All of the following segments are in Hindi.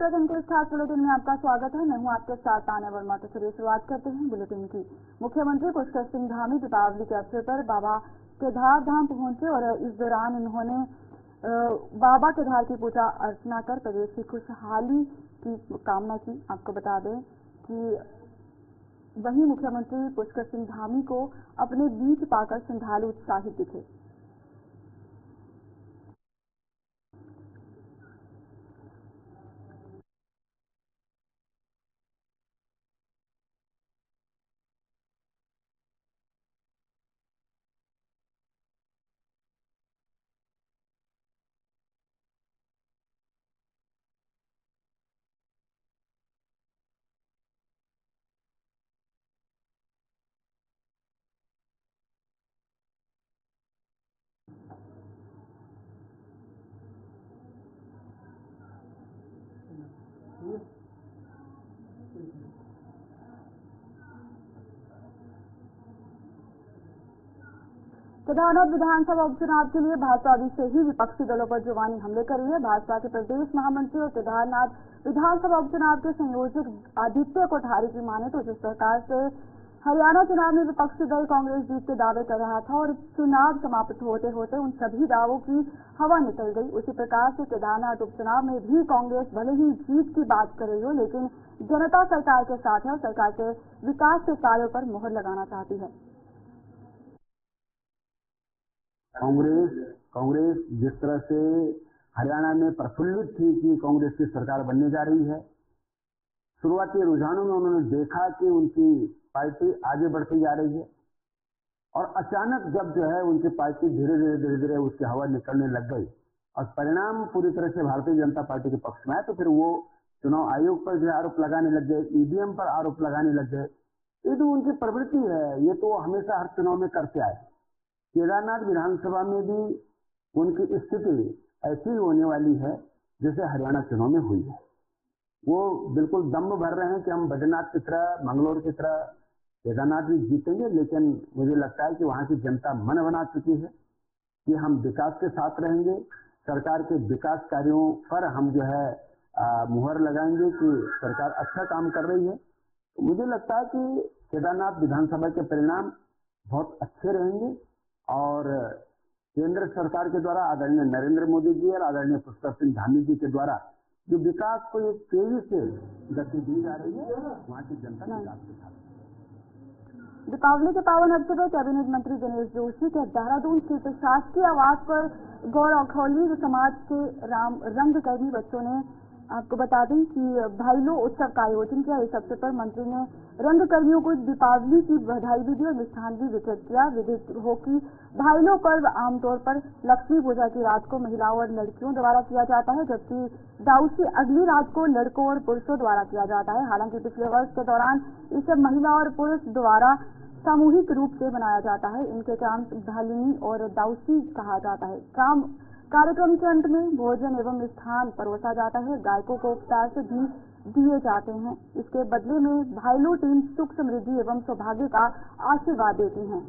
उत्तराखंड के खास बुलेटिन में आपका स्वागत है। मैं हूं आपके साथ तान्या वर्मा। तो चलिए शुरुआत करते हैं बुलेटिन की। मुख्यमंत्री पुष्कर सिंह धामी दीपावली के अवसर पर बाबा केदार धाम पहुंचे और इस दौरान उन्होंने बाबा केदार की पूजा अर्चना कर प्रदेश की खुशहाली की कामना की। आपको बता दें कि वहीं मुख्यमंत्री पुष्कर सिंह धामी को अपने बीच पाकर श्रद्धालु उत्साहित दिखे। केदारनाथ विधानसभा उपचुनाव के लिए भाजपा अभी से ही विपक्षी दलों पर जुबानी हमले कर रही है। भाजपा के प्रदेश महामंत्री और केदारनाथ विधानसभा उपचुनाव के संयोजक आदित्य कोठारी की माने तो जिस प्रकार से हरियाणा चुनाव में विपक्षी दल कांग्रेस जीत के दावे कर रहा था और चुनाव समाप्त होते होते उन सभी दावों की हवा निकल गई, उसी प्रकार से केदारनाथ उपचुनाव में भी कांग्रेस भले ही जीत की बात कर रही हो, लेकिन जनता सरकार के साथ है और सरकार के विकास के कार्यों पर मोहर लगाना चाहती है। कांग्रेस जिस तरह से हरियाणा में प्रफुल्लित थी कि कांग्रेस की सरकार बनने जा रही है, शुरुआती रुझानों में उन्होंने देखा कि उनकी पार्टी आगे बढ़ती जा रही है और अचानक जब जो है उनकी पार्टी धीरे धीरे उसकी हवा निकलने लग गई और परिणाम पूरी तरह से भारतीय जनता पार्टी के पक्ष में आया, तो फिर वो चुनाव आयोग पर जो आरोप लगाने लग गए, ईवीएम पर आरोप लगाने लग गए। ये तो उनकी प्रवृत्ति है, ये तो हमेशा हर चुनाव में करते आए। केदारनाथ विधानसभा में भी उनकी स्थिति ऐसी होने वाली है जैसे हरियाणा चुनाव में हुई है। वो बिल्कुल दम भर रहे हैं कि हम बद्रीनाथ की तरह, मंगलौर की तरह केदारनाथ भी जीतेंगे, लेकिन मुझे लगता है कि वहां की जनता मन बना चुकी है कि हम विकास के साथ रहेंगे। सरकार के विकास कार्यों पर हम जो है मुहर लगाएंगे कि सरकार अच्छा काम कर रही है। तो मुझे लगता है कि केदारनाथ विधानसभा के परिणाम बहुत अच्छे रहेंगे और केंद्र सरकार के द्वारा आदरणीय नरेंद्र मोदी जी और आदरणीय पुष्कर सिंह धामी जी के द्वारा जो विकास को एक तेजी से गति दी जा रही है, वहाँ की जनता विकास के साथ। दीपावली के पावन अवसर पर कैबिनेट मंत्री गणेश जोशी के देहरादून स्थित शासकीय आवास पर गौर अखौली समाज के रंगकर्मी बच्चों ने, आपको बता दें कि भाईलो उत्सव का आयोजन किया। इस अवसर पर मंत्री ने रंगकर्मियों को दीपावली की बधाई भी दी और मिष्ठान भी वितरित किया। विदित हो कि भाईलो पर्व आमतौर पर लक्ष्मी पूजा की रात को महिलाओं और लड़कियों द्वारा किया जाता है, जबकि दाऊसी अगली रात को लड़कों और पुरुषों द्वारा किया जाता है। हालांकि पिछले वर्ष के दौरान इसे महिला और पुरुष द्वारा सामूहिक रूप से मनाया जाता है। इनके काम भालिनी और दाऊसी कहा जाता है। कार्यक्रम के अंत में भोजन एवं मिष्ठान परोसा जाता है। गायकों को उपचार भी दिए जाते हैं। इसके बदले में भाईलो टीम सुख समृद्धि एवं सौभाग्य का आशीर्वाद देती है।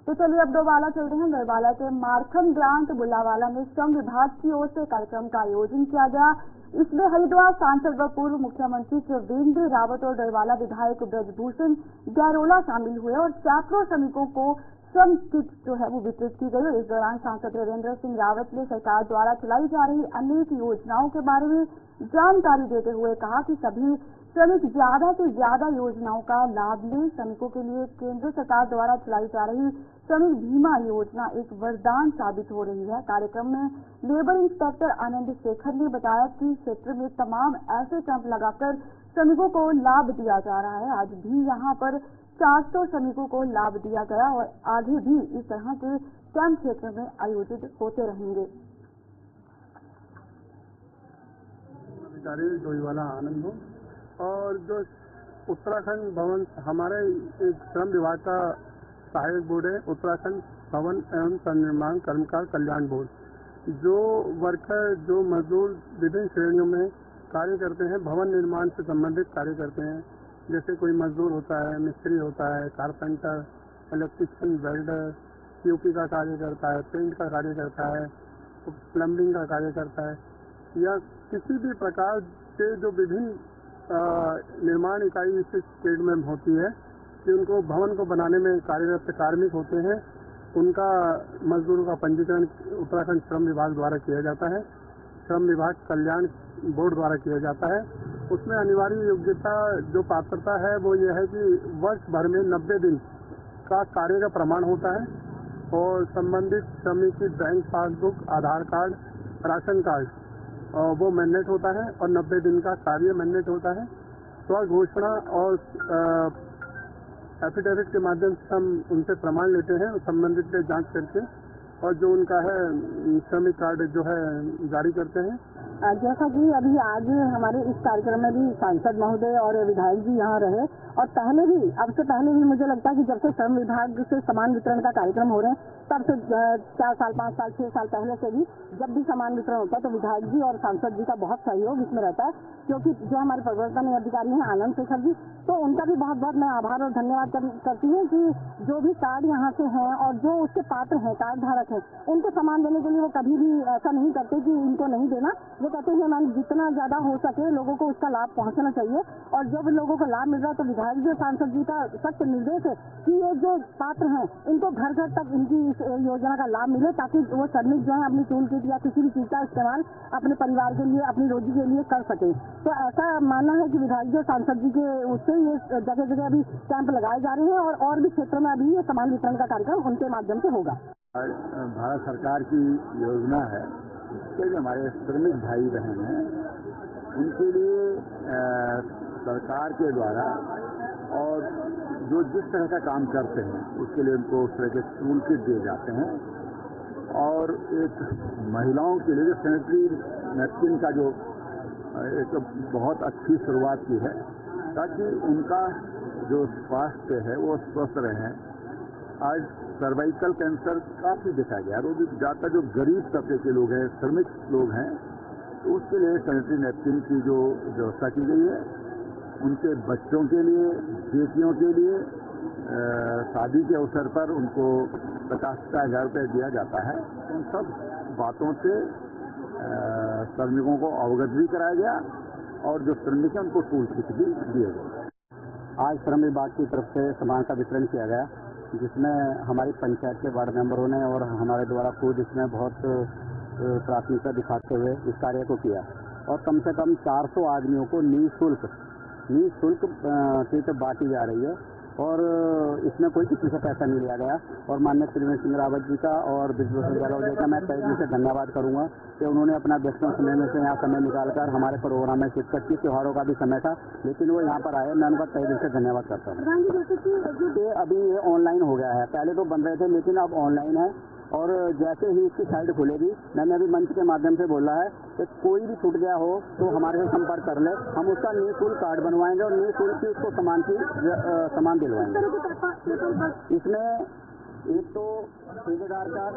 तो चलिए अब डोबाला चलते हैं। गढ़वाला के मारखम ग्रांट बुल्लावाला में श्रम विभाग की ओर से कार्यक्रम का आयोजन किया गया। इसमें हरिद्वार सांसद व पूर्व मुख्यमंत्री त्रिवेंद्र रावत और डोबाला विधायक ब्रजभूषण गैरोला शामिल हुए और सैकड़ों श्रमिकों को श्रम किट जो है वो वितरित की गई। और इस दौरान सांसद त्रिवेंद्र सिंह रावत ने सरकार द्वारा चलाई जा रही अनेक योजनाओं के बारे में जानकारी देते हुए कहा कि सभी श्रमिक ज्यादा से ज्यादा योजनाओं का लाभ लें। श्रमिकों के लिए केंद्र सरकार द्वारा चलाई जा रही श्रमिक बीमा योजना एक वरदान साबित हो रही है। कार्यक्रम में लेबर इंस्पेक्टर आनंद शेखर ने बताया कि क्षेत्र में तमाम ऐसे कैंप लगाकर श्रमिकों को लाभ दिया जा रहा है। आज भी यहां पर 400 श्रमिकों को लाभ दिया गया और आगे भी इस तरह के कैंप क्षेत्र में आयोजित होते रहेंगे। डोईवाला आनंद हो। और जो उत्तराखंड भवन हमारे एक श्रम विभाग का सहायक बोर्ड है, उत्तराखंड भवन एवं निर्माण कर्मकार कल्याण बोर्ड, जो वर्कर जो मजदूर विभिन्न श्रेणियों में कार्य करते हैं, भवन निर्माण से संबंधित कार्य करते हैं, जैसे कोई मजदूर होता है, मिस्त्री होता है, कारपेंटर, इलेक्ट्रिशियन, वेल्डर, पीओपी का कार्य करता है, पेंट का कार्य करता है, प्लम्बिंग का कार्य करता है, या किसी भी प्रकार के जो विभिन्न निर्माण इकाई इस ट्रेड में होती है कि उनको भवन को बनाने में कार्यरत कार्मिक होते हैं, उनका मजदूरों का पंजीकरण उत्तराखंड श्रम विभाग द्वारा किया जाता है, श्रम विभाग कल्याण बोर्ड द्वारा किया जाता है। उसमें अनिवार्य योग्यता जो पात्रता है वो ये है कि वर्ष भर में 90 दिन का कार्य का प्रमाण होता है और संबंधित श्रमिक की बैंक पासबुक, आधार कार्ड, राशन कार्ड वो मैंडेट होता है और 90 दिन का कार्य मैंडेट होता है। स्व घोषणा और एफिडेविट के माध्यम से हम उनसे प्रमाण लेते हैं संबंधित से जांच करके और जो उनका है श्रमिक कार्ड जो है जारी करते हैं। जैसा कि अभी आज हमारे इस कार्यक्रम में भी सांसद महोदय और विधायक जी यहाँ रहे और पहले भी अब से पहले भी मुझे लगता है कि जब से श्रम विभाग से सामान वितरण का कार्यक्रम हो रहे हैं तब से 4 साल 5 साल 6 साल पहले से भी जब भी सामान वितरण होता है तो विधायक जी और सांसद जी का बहुत सहयोग इसमें रहता है, क्योंकि जो हमारे प्रवर्तन अधिकारी हैं आनंद शेखर जी, तो उनका भी बहुत बहुत मैं आभार और धन्यवाद करती हूँ कि जो भी कार्ड यहाँ से हैं और जो उसके पात्र हैं, कार्ड धारक हैं, उनको सामान देने के लिए वो कभी भी ऐसा नहीं करते कि इनको नहीं देना। वो कहते हैं मैम जितना ज्यादा हो सके लोगों को उसका लाभ पहुँचना चाहिए और जो भी लोगों को लाभ मिल रहा है तो विधायक जी और सांसद जी का सख्त निर्देश है कि ये जो पात्र हैं इनको घर घर तक इनकी इस योजना का लाभ मिले ताकि वो श्रमिक जो है अपनी टूल किट या किसी भी चीज का इस्तेमाल अपने परिवार के लिए, अपनी रोजी के लिए कर सके। तो ऐसा मानना है कि विधायक जी और सांसद जी के उससे ये जगह जगह अभी कैंप लगाए जा रहे हैं और भी क्षेत्रों में अभी ये सामान वितरण का कार्यक्रम उनके माध्यम से होगा। भारत सरकार की योजना है कि जो हमारे श्रमिक भाई बहन हैं उनके लिए सरकार के द्वारा और जो जिस तरह का काम करते हैं उसके लिए उनको उस तरह के टूल किट दिए जाते हैं और एक महिलाओं के लिए सैनिटरी नैपकिन का जो एक बहुत अच्छी शुरुआत की है ताकि उनका जो स्वास्थ्य है वो स्वस्थ रहे। आज सर्वाइकल कैंसर काफी देखा गया और ज़्यादातर जो गरीब तबके के लोग हैं, श्रमिक लोग हैं, तो उसके लिए सैनिटरी नैपकिन की जो व्यवस्था की गई है, उनके बच्चों के लिए, बेटियों के लिए शादी के अवसर पर उनको 50,000 रुपये दिया जाता है। उन सब बातों से श्रमिकों को अवगत भी कराया गया और जो श्रमिक हैं उनको टूल किट भी दिए गए। आज श्रम विभाग की तरफ से सामान का वितरण किया गया जिसमें हमारी पंचायत के वार्ड मेंबरों ने और हमारे द्वारा खुद इसमें बहुत प्राथमिकता दिखाते हुए इस कार्य को किया और कम से कम 400 आदमियों को निःशुल्क किट बांटी जा रही है और इसमें कोई किसी से पैसा नहीं लिया गया। और माननीय त्रिवेंद्र सिंह रावत जी का और बिजली सिंह यादव जी का मैं तहे दिल से धन्यवाद करूंगा कि उन्होंने अपना व्यस्तम समय में से यहाँ समय निकालकर हमारे प्रोग्राम में शिरकत की। त्योहारों का भी समय था लेकिन वो यहाँ पर आए, मैं उनका तहे दिल से धन्यवाद करता हूँ। ये अभी ये ऑनलाइन हो गया है, पहले तो बन रहे थे लेकिन अब ऑनलाइन है और जैसे ही इसकी साइट खुलेगी, मैंने अभी मंच के माध्यम से बोला है कि कोई भी छूट गया हो तो हमारे से संपर्क कर ले, हम उसका निःशुल्क कार्ड बनवाएंगे और निःशुल्क ही उसको सामान दिलवाएंगे। इसमें एक तो ठेकेदार का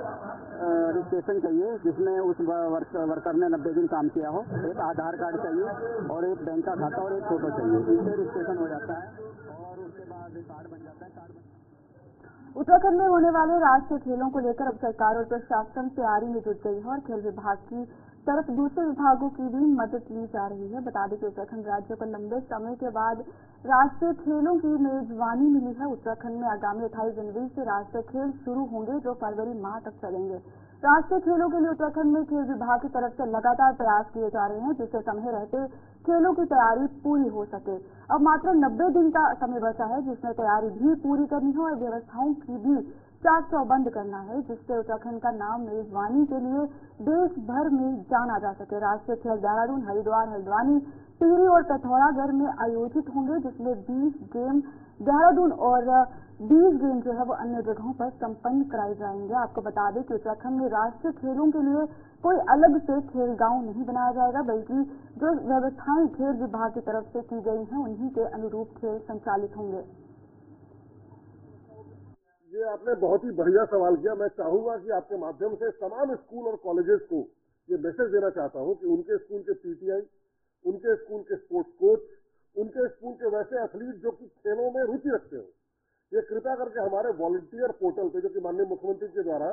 रजिस्ट्रेशन चाहिए जिसमें उस वर्कर ने 90 दिन काम किया हो, एक आधार कार्ड चाहिए और एक बैंक का खाता और एक फोटो चाहिए, इससे रजिस्ट्रेशन हो जाता है और उसके बाद कार्ड बन जाता है। उत्तराखंड में होने वाले राष्ट्रीय खेलों को लेकर अब सरकार और प्रशासन तैयारी में जुट गई है और खेल विभाग की तरफ दूसरे विभागों की भी मदद ली जा रही है। बता दें कि उत्तराखंड राज्य को लंबे समय के बाद राष्ट्रीय खेलों की मेजबानी मिली है। उत्तराखंड में आगामी 28 जनवरी से राष्ट्रीय खेल शुरू होंगे, जो फरवरी माह तक चलेंगे। राष्ट्रीय खेलों के लिए उत्तराखंड में खेल विभाग की तरफ से लगातार प्रयास किए जा रहे हैं, जिससे समय रहते खेलों की तैयारी पूरी हो सके। अब मात्र 90 दिन का समय बचा है, जिसमें तैयारी भी पूरी करनी है और व्यवस्थाओं की भी चाक चौबंद करना है, जिससे उत्तराखंड का नाम मेजबानी के लिए देश भर में जाना जा सके। राष्ट्रीय खेल देहरादून, हरिद्वार, हल्द्वानी, टिहरी और पिथौरागढ़ में आयोजित होंगे, जिसमें 20 गेम देहरादून और 20 गेम जो है वो अन्य जगहों पर संपन्न कराए जाएंगे। आपको बता दें कि उत्तराखंड में राष्ट्रीय खेलों के लिए कोई अलग से खेल गांव नहीं बनाया जाएगा, बल्कि जो व्यवस्थाएं खेल विभाग की तरफ से की गई हैं, उन्हीं के अनुरूप खेल संचालित होंगे। ये आपने बहुत ही बढ़िया सवाल किया। मैं चाहूंगा कि आपके माध्यम से तमाम स्कूल और कॉलेजेस को ये मैसेज देना चाहता हूं कि उनके स्कूल के पीटीआई, उनके स्कूल के स्पोर्ट्स कोच, उनके स्कूल के वैसे एथलीट जो कि खेलों में रुचि रखते हो, ये कृपया करके हमारे वॉलंटियर पोर्टल पे, जो कि माननीय मुख्यमंत्री के द्वारा,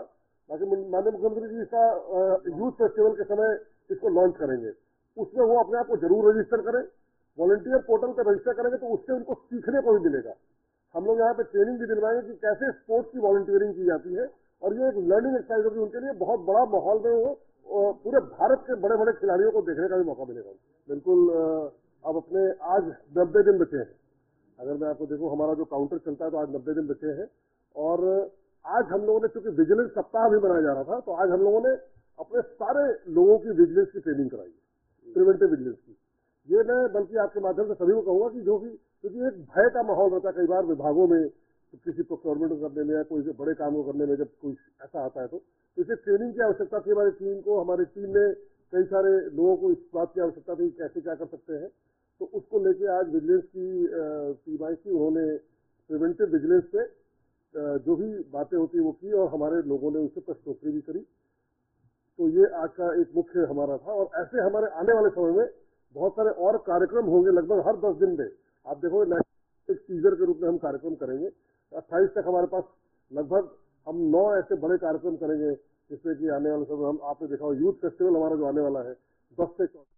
माननीय मुख्यमंत्री जी इसका यूथ फेस्टिवल के समय इसको लॉन्च करेंगे, उसमें वो अपने आप को जरूर रजिस्टर करें। वॉलंटियर पोर्टल पे रजिस्टर करेंगे तो उससे उनको सीखने को भी मिलेगा। हम लोग यहाँ पे ट्रेनिंग भी दिलवाएंगे कि कैसे स्पोर्ट्स की वॉलंटियरिंग की जाती है, और ये एक लर्निंग एक्सरसाइज होगी उनके लिए। बहुत बड़ा माहौल में वो पूरे भारत के बड़े बड़े खिलाड़ियों को देखने का भी मौका मिलेगा। बिल्कुल। अब अपने आज 90 दिन बचे हैं। अगर मैं आपको देखूं, हमारा जो काउंटर चलता है तो आज 90 दिन बचे हैं, और आज हम लोगों ने, चूंकि विजिलेंस सप्ताह भी मनाया जा रहा था, तो आज हम लोगों ने अपने सारे लोगों की विजिलेंस की ट्रेनिंग कराई है, प्रिवेंटिव विजिलेंस की। ये मैं बल्कि आपके माध्यम से सभी को कहूंगा कि जो भी, क्योंकि एक भय का माहौल रहता है कई बार विभागों में, किसी प्रोक्योरमेंट को करने में या कोई बड़े काम को करने में, जब कोई ऐसा आता है तो इसे ट्रेनिंग की आवश्यकता थी हमारी टीम को। हमारी टीम में कई सारे लोगों को इस बात की आवश्यकता थी कैसे क्या कर सकते हैं, तो उसको लेके आज विजिलेंस की टीम आई थी। उन्होंने प्रिवेंटिव विजिलेंस पे जो भी बातें होती वो की, और हमारे लोगों ने उससे प्रश्नोत्तरी भी करी। तो ये आज का एक मुख्य हमारा था, और ऐसे हमारे आने वाले समय में बहुत सारे और कार्यक्रम होंगे। लगभग हर 10 दिन में आप देखोगे एक टीजर के रूप में हम कार्यक्रम करेंगे। 28 तक हमारे पास लगभग हम 9 ऐसे बड़े कार्यक्रम करेंगे, जिसमें कि आने वाले समय हम, आपने देखा हो यूथ फेस्टिवल हमारा जो आने वाला है 10 से 14।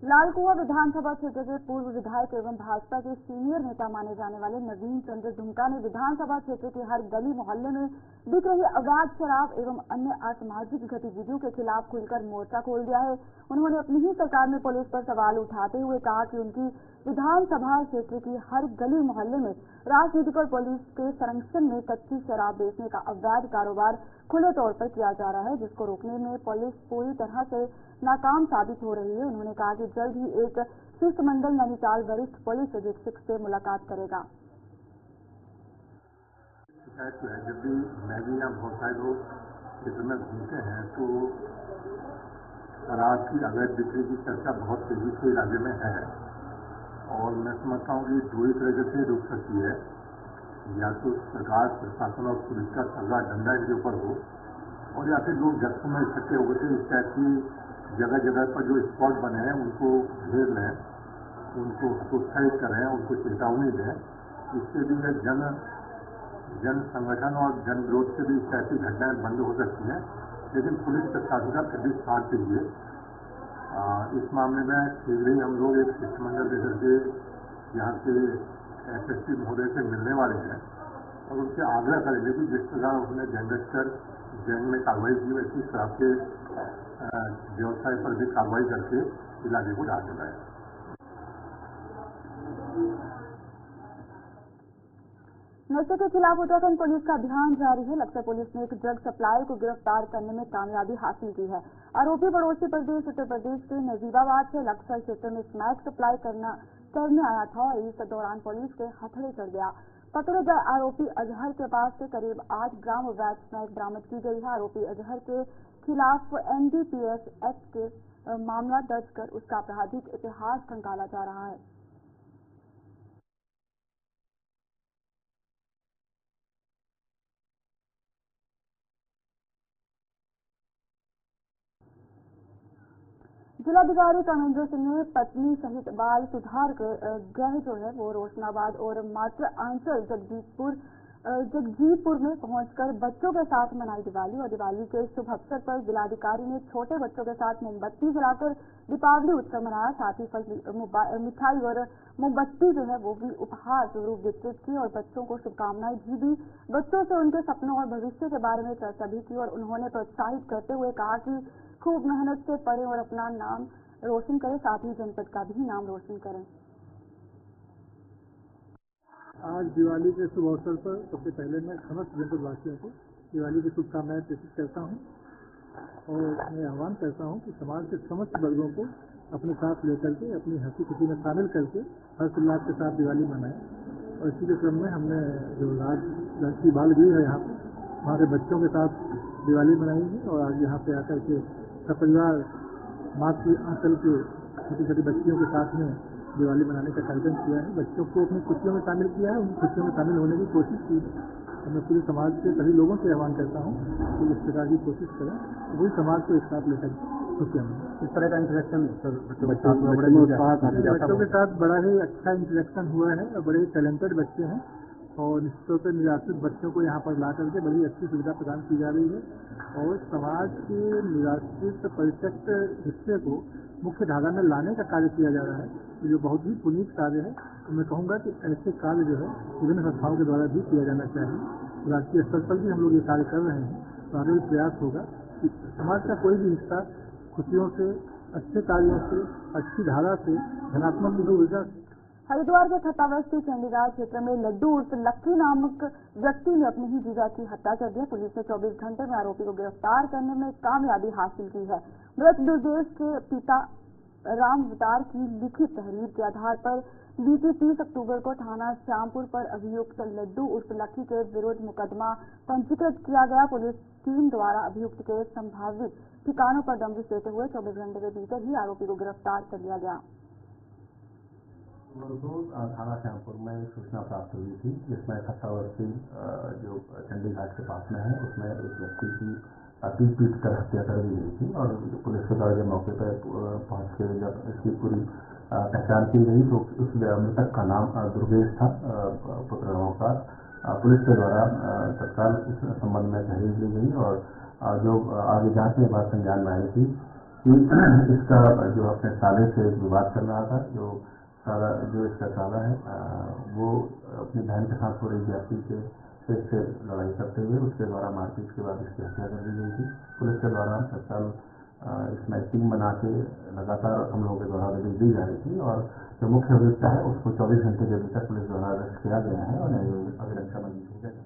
लालकुआं विधानसभा क्षेत्र के पूर्व विधायक एवं भाजपा के सीनियर नेता माने जाने वाले नवीन चंद्र दुमका ने विधानसभा क्षेत्र के हर गली मोहल्ले में बिक रही अवैध शराब एवं अन्य असामाजिक गतिविधियों के खिलाफ खुलकर मोर्चा खोल दिया है। उन्होंने अपनी ही सरकार में पुलिस पर सवाल उठाते हुए कहा कि उनकी विधानसभा क्षेत्र की हर गली मोहल्ले में राजनीतिक और पुलिस के संरक्षण में कच्ची शराब बेचने का अवैध कारोबार खुले तौर पर किया जा रहा है, जिसको रोकने में पुलिस पूरी तरह से नाकाम साबित हो रही है। उन्होंने कहा कि जल्द ही एक शिष्टमंडल नैनीताल वरिष्ठ पुलिस अधीक्षक से मुलाकात करेगा। शिकायत है, जब भी मैं भी यहाँ बहुत सारे लोग क्षेत्र में घूमते हैं तो शराब की अवैध बिक्री की चर्चा बहुत तेजी से राज्य में है, और मैं समझता हूँ कि दो ही तरीके से रोक सकती है। या तो सरकार, प्रशासन और पुलिस का सजा डंडा इनके ऊपर हो, और या फिर लोग जख्म में इकट्ठे होकर के इस टाइप की जगह जगह पर जो स्पॉट बने हैं उनको घेर लें, उनको प्रोत्साहित करें, उनको चेतावनी दें। इससे भी जन संगठन और जन विरोध से भी इस टाइप की घटनाएं बंद हो सकती हैं। लेकिन पुलिस प्रशासन का फिर भी साथ दीजिए। इस मामले में शीघ्र ही हम लोग एक शिष्टमंडल लेकर के यहाँ के एसएसपी महोदय से मिलने वाले हैं, और उनसे आग्रह करेंगे कि जिस प्रकार उन्होंने गैंगस्टर गैंग में कार्रवाई की, वैसी शराब के व्यवसाय पर भी कार्रवाई करके इलाके को ढाल देना है। नशे के खिलाफ उत्तराखंड पुलिस का अभियान जारी है। लक्सर पुलिस ने एक ड्रग सप्लायर को गिरफ्तार करने में कामयाबी हासिल की है। आरोपी पड़ोसी प्रदेश उत्तर प्रदेश के नजीबाबाद से लक्सर क्षेत्र में स्मैक सप्लाई करने आया था, और इस दौरान पुलिस के हथड़े चढ़ गया। पकड़े गए आरोपी अजहर के पास से करीब 8 ग्राम अवैध स्मैक बरामद की गई है। आरोपी अजहर के खिलाफ NDPS एक्ट के मामला दर्ज कर उसका आपराधिक इतिहास खंगाला जा रहा है। जिलाधिकारी कामेंद्र सिंह ने पत्नी सहित बाल सुधार गृह जो है वो रोशनाबाद और मात्र आंचल जगदीशपुर जगजीतपुर में पहुंचकर बच्चों के साथ मनाई दिवाली और दिवाली के शुभ अवसर पर जिलाधिकारी ने छोटे बच्चों के साथ मोमबत्ती जलाकर दीपावली उत्सव मनाया। साथ ही मिठाई और मोमबत्ती जो है वो भी उपहार स्वरूप वितरित की और बच्चों को शुभकामनाएं भी दी। बच्चों से उनके सपनों और भविष्य के बारे में चर्चा भी की और उन्होंने प्रोत्साहित करते हुए कहा कि खूब मेहनत से पढ़ें और अपना नाम रोशन करें, साथ ही जनपद का भी नाम रोशन करें। आज दिवाली के शुभ अवसर पर सबसे पहले मैं समस्त जनपदवासियों को दिवाली की शुभकामनाएं प्रेषित करता हूं और मैं आह्वान करता हूं कि समाज के समस्त वर्गों को अपने साथ लेकर के अपनी हंसी खुशी में शामिल करके हर्षोल्लास के साथ दिवाली मनाएं। और इसी के क्रम में हमने जो राष्ट्रीय बाल गृह है यहाँ पे वहाँ के बच्चों के साथ दिवाली मनाई है और आज यहाँ पे आकर के सपरिवार माँ के आंचल के छोटी छोटी बच्चियों के साथ में दिवाली मनाने का कार्यक्रम किया है। बच्चों को अपनी खुशियों में शामिल किया है, उन खुशियों में शामिल होने की कोशिश की है। और मैं पूरे समाज के सभी लोगों से आह्वान करता हूँ कि इस प्रकार की कोशिश करें, वही समाज को एक साथ लेकर खुशियाँ मनाएं। इस तरह का इंटरेक्शन बच्चों के साथ बड़ा ही अच्छा इंटरेक्शन हुआ है और बड़े टैलेंटेड बच्चे हैं और निश्चित तौर पर निराश्रित बच्चों को यहाँ पर ला करके बड़ी अच्छी सुविधा प्रदान की जा रही है और समाज के निराश्रित परित्यक्त हिस्से को मुख्य धारा में लाने का कार्य किया जा रहा है, जो बहुत ही पुनीत कार्य है। तो मैं कहूँगा कि ऐसे कार्य जो है विभिन्न संस्थाओं के द्वारा भी किया जाना चाहिए। राष्ट्रीय स्तर पर भी हम लोग ये कार्य कर रहे हैं, तो आगे भी प्रयास होगा कि समाज का कोई भी हिस्सा खुशियों से, अच्छे कार्यों से, अच्छी धारा से, धनात्मक ऊर्जा। हरिद्वार के खतावस्ती चंडीगढ़ क्षेत्र में लड्डू उर्फ लक्की नामक व्यक्ति ने अपनी ही जीजा की हत्या कर दी। पुलिस ने 24 घंटे में आरोपी को गिरफ्तार करने में कामयाबी हासिल की है। मृत दुर्गेश के पिता राम अवतार की लिखित तहरीर के आधार पर बीते 30 अक्टूबर को थाना श्यामपुर पर अभियुक्त लड्डू उर्फ लक्की के विरुद्ध मुकदमा पंजीकृत किया गया। पुलिस टीम द्वारा अभियुक्त के संभावित ठिकानों पर दबिश देते हुए 24 घंटे के भीतर ही आरोपी को गिरफ्तार कर लिया गया। थाना श्यामपुर में सूचना प्राप्त हुई थी जिसमें खतावस्ती जो चंडीगढ़ के पास में है उसमें एक व्यक्ति की पीट कर हत्या कर दी गई थी और पुलिस के द्वारा जब मौके पर पहुंच के जब इसकी पूरी पहचान की गई तो उस मृतक का नाम दुर्गेश था, पुत्र नौकार। पुलिस के द्वारा तत्काल इस संबंध में तहरीर ली गई और जो आगे जांच में बात संज्ञान में आई थी कि इसका जो अपने साले से विवाद चल रहा था, जो इसका साला है वो अपनी बहन के साथ हो रही जाति के से लड़ाई करते हुए उसके द्वारा मारपीट के बाद इसकी हत्या कर दी गई थी। पुलिस के द्वारा तत्काल इसमें टीम बना के लगातार हम लोगों के द्वारा दबिश दी जा रही थी और जो मुख्य अभियुक्त है उसको 24 घंटे के भीतर पुलिस द्वारा अरेस्ट किया गया है और अगले समय की जाएगा।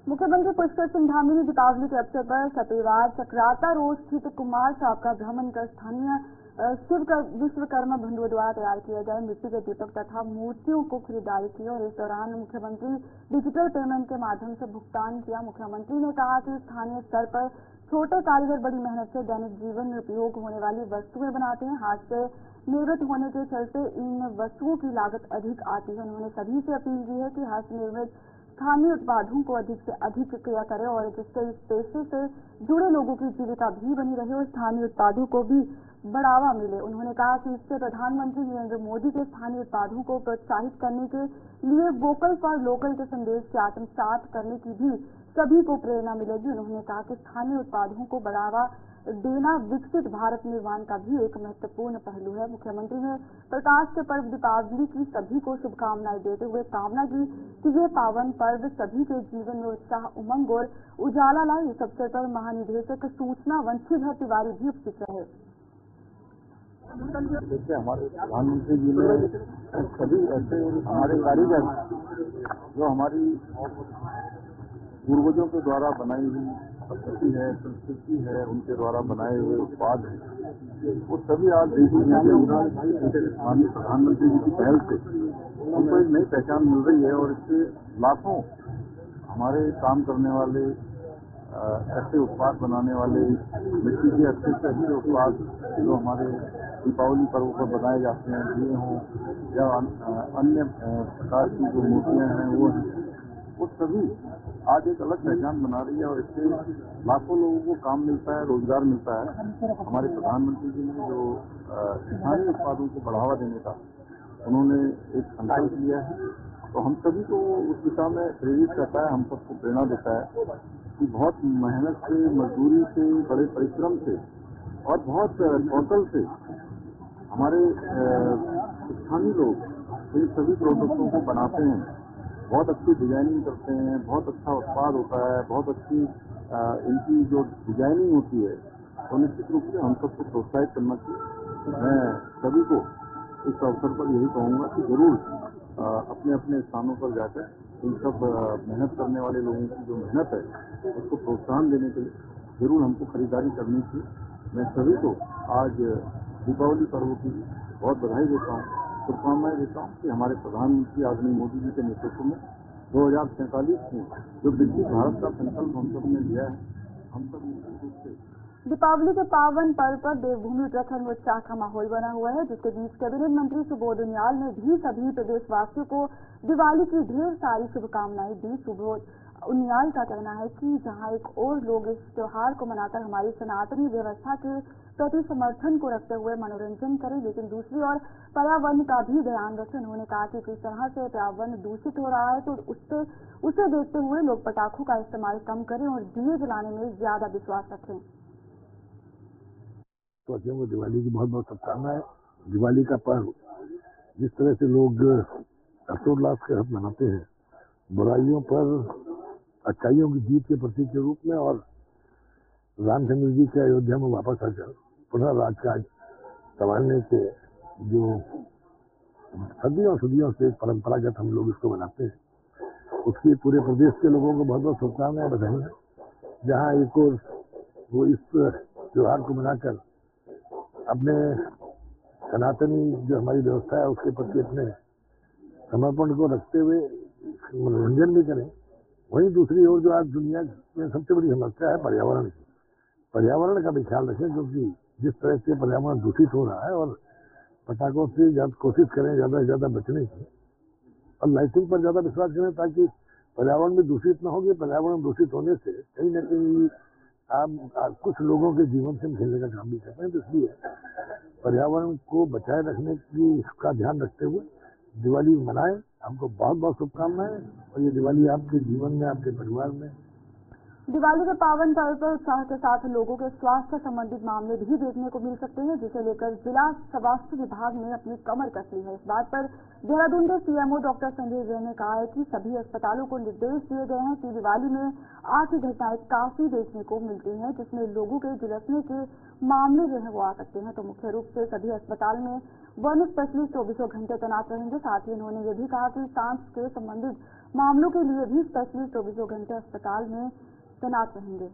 मुख्यमंत्री पुष्कर सिंह धामी ने दीपावली के अवसर पर सपेवार चक्राता रोड स्थित कुमार साहब का भ्रमण कर स्थानीय विश्वकर्मा बंधुओं द्वारा तैयार किए गए मिट्टी के दीपक तथा मूर्तियों को खरीदारी की और इस दौरान मुख्यमंत्री डिजिटल पेमेंट के माध्यम से भुगतान किया। मुख्यमंत्री ने कहा कि स्थानीय स्तर पर छोटे कारीगर बड़ी मेहनत से दैनिक जीवन में उपयोग होने वाली वस्तुएं बनाते हैं। हाथ से निर्मित होने के चलते इन वस्तुओं की लागत अधिक आती है। उन्होंने सभी से अपील की है कि हाथ से निर्मित स्थानीय उत्पादों को अधिक से अधिक किया करें और जिससे इस पेशे से जुड़े लोगों की जीविका भी बनी रहे और स्थानीय उत्पादों को भी बढ़ावा मिले। उन्होंने कहा कि इससे प्रधानमंत्री नरेंद्र मोदी के स्थानीय उत्पादों को प्रोत्साहित करने के लिए वोकल फॉर लोकल के संदेश के आत्मसात करने की भी सभी को प्रेरणा मिलेगी। उन्होंने कहा कि स्थानीय उत्पादों को बढ़ावा देना विकसित भारत निर्माण का भी एक महत्वपूर्ण पहलू है। मुख्यमंत्री ने प्रकाश के पर्व दीपावली की सभी को शुभकामनाएं देते हुए कामना की कि ये पावन पर्व सभी के जीवन में उत्साह, उमंग और उजाला लाए। इस अवसर पर महानिदेशक सूचना वंशीधर तिवारी भी उपस्थित रहे। देखिए, हमारे प्रधानमंत्री जी ने सभी ऐसे हमारे कारीगर जो हमारी पूर्वजों के द्वारा बनाई हुई संस्कृति है, उनके द्वारा बनाए हुए उत्पाद हैं, वो सभी आज देश दुनिया में माननीय प्रधानमंत्री जी की पहल से उनको एक नई पहचान मिल रही है और इससे लाखों हमारे काम करने वाले ऐसे उत्पाद बनाने वाले मिट्टी के अच्छे से अच्छे उत्पाद जो हमारे दीपावली पर्व पर बनाए जाते हैं, दिए हों या अन्य प्रकार की जो मूर्तियाँ हैं वो सभी आज एक अलग पहचान बना रही है और इससे लाखों लोगों को काम मिलता है, रोजगार मिलता है। हमारे प्रधानमंत्री जी ने जो स्थानीय उत्पादों को बढ़ावा देने का उन्होंने एक संकल्प लिया है तो हम सभी को उस दिशा में प्रेरित करता है, हम सबको प्रेरणा देता है कि बहुत मेहनत से, मजदूरी से, बड़े परिश्रम से और बहुत कौशल से हमारे स्थानीय लोग इन सभी प्रोडक्टों को बनाते हैं, बहुत अच्छी डिजाइनिंग करते हैं, बहुत अच्छा उत्पाद होता है, बहुत अच्छी इनकी जो डिजाइनिंग होती है, तो निश्चित रूप से हम सबको प्रोत्साहित करना चाहिए। मैं सभी को इस अवसर पर यही कहूँगा कि जरूर अपने अपने स्थानों पर जाकर इन सब मेहनत करने वाले लोगों की जो मेहनत है उसको प्रोत्साहन देने के लिए जरूर हमको खरीदारी करनी चाहिए। मैं सभी को आज दीपावली पर्व की बहुत बधाई देता हूँ, शुभकामनाएं देता हूँ कि हमारे प्रधानमंत्री आदरणीय मोदी जी के नेतृत्व में 2047 में जो विकसित भारत का संकल्प हम सब ने लिया है, हम सब निश्चित रूप से दीपावली के पावन पर्व पर देवभूमि उत्तराखंड में उत्साह का माहौल बना हुआ है, जिसके बीच कैबिनेट मंत्री सुबोध उनियाल ने भी सभी प्रदेशवासियों को दिवाली की ढेर सारी शुभकामनाएं दी। सुबोध उनियाल का कहना है कि जहां एक और लोग इस त्योहार को मनाकर हमारी सनातनी व्यवस्था के प्रति समर्थन को रखते हुए मनोरंजन करें, लेकिन दूसरी ओर पर्यावरण का भी ध्यान रखें। उन्होंने कहा कि किस तरह से पर्यावरण दूषित हो रहा है, तो उसे देखते हुए लोग पटाखों का इस्तेमाल कम करें और दिए जलाने में ज्यादा विश्वास रखें। तो को दिवाली की बहुत बहुत शुभकामनाएं। दिवाली का पर्व जिस तरह से लोग हर्षोल्लास के साथ मनाते हैं, बुराइयों पर अच्छाइयों की जीत के प्रतीक के रूप में, और रामचंद्र जी के अयोध्या में वापस आकर पुनः राजकाज संभालने के जो सदियों से परंपरागत हम लोग इसको मनाते हैं, उसकी पूरे प्रदेश के लोगों को बहुत बहुत शुभकामनाएं, बधाई। जहाँ एक और वो इस त्योहार को मनाकर अपने सनातनी जो हमारी व्यवस्था है उसके प्रति अपने समर्पण को रखते हुए मनोरंजन भी करें, वहीं दूसरी ओर जो आज दुनिया में सबसे बड़ी समस्या है पर्यावरण की, पर्यावरण का भी ख्याल रखें, क्योंकि जिस तरह से पर्यावरण दूषित हो रहा है, और पटाखों से कोशिश करें ज़्यादा से ज़्यादा बचने की, और लाइटिंग पर ज़्यादा विश्वास करें ताकि पर्यावरण भी दूषित न हो। पर्यावरण दूषित होने से कहीं न कहीं आप कुछ लोगों के जीवन से खेलने का काम भी कर रहे हैं। तो इसलिए पर्यावरण को बचाए रखने का ध्यान रखते हुए दिवाली मनाएं। हमको बहुत बहुत शुभकामनाएं, और ये दिवाली आपके जीवन में, आपके परिवार में। दिवाली के पावन पर्व पर उत्साह के साथ लोगों के स्वास्थ्य संबंधित मामले भी देखने को मिल सकते हैं, जिसे लेकर जिला स्वास्थ्य विभाग ने अपनी कमर कस ली है। इस बात पर देहरादून के सीएमओ डॉक्टर संजय जैन ने कहा है कि सभी अस्पतालों को निर्देश दिए गए हैं कि दिवाली में आग की घटनाएं काफी देखने को मिलती हैं, जिसमें लोगों के झुलसने के मामले जो है वो आ सकते हैं। तो मुख्य रूप से सभी अस्पताल में बर्न स्पेशलिस्ट 24 घंटे तैनात रहेंगे। साथ ही उन्होंने ये भी कहा कि सांस के संबंधित मामलों के लिए भी स्पेशलिस्ट 24 घंटे अस्पताल में तैनात रहेंगे।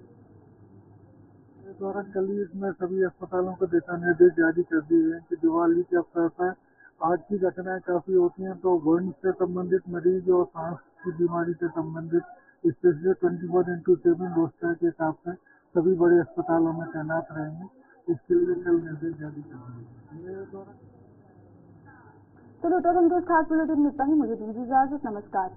द्वारा कल इसमें सभी अस्पतालों को दिशा निर्देश जारी कर दिए गए कि दिवाली के अवसर पर आग की घटनाएं काफी होती हैं, तो बर्न से संबंधित मरीज और सांस की बीमारी से संबंधित स्पेशली 24/7 रोस्टर के हिसाब से सभी बड़े अस्पतालों में तैनात रहेंगे। इसके लिए कल निर्देश जारी कर दिए। चलिए उत्तराखंड के खास बुलेटिन में इतना ही। मुझे दीजिए इजाजत, नमस्कार।